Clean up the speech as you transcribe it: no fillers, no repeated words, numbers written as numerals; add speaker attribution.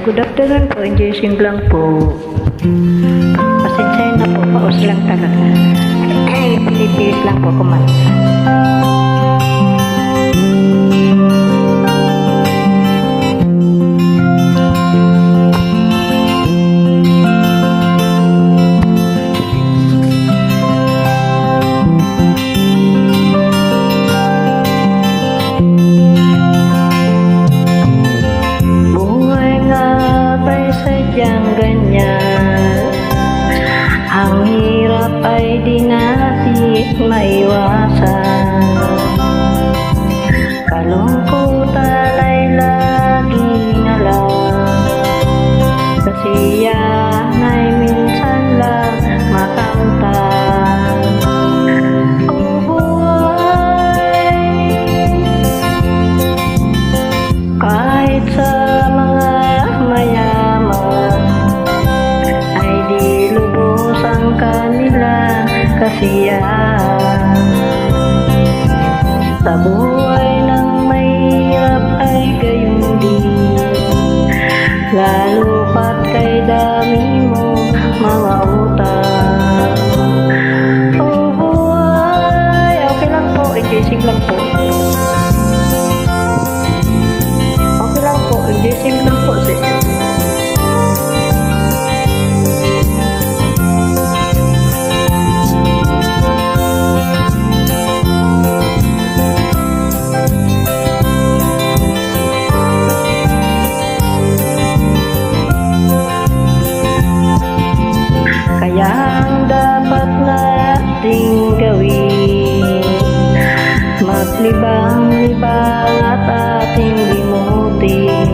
Speaker 1: good afternoon po. Enjoying lang po. Pasensyahin na po, paus lang talaga. Pinipilit lang po kumanta. Sadyang ganyan, ang hirap ay di natin maiwasan. Kalungkutan ay laging alam, kasiyahan ay minsan lang makamtan. Oh buhay, kahit sa mga kanila kasiyahan. Sa buhay ng mahirap ay gayon din, lalo pat kay dami mo mga utang. Oh buhay, okay lang po, i-jessing lang po. Okay lang po, i-jessing lang po siya. Kaya ang dapat nating gawin, maglibang-libang at ating limutin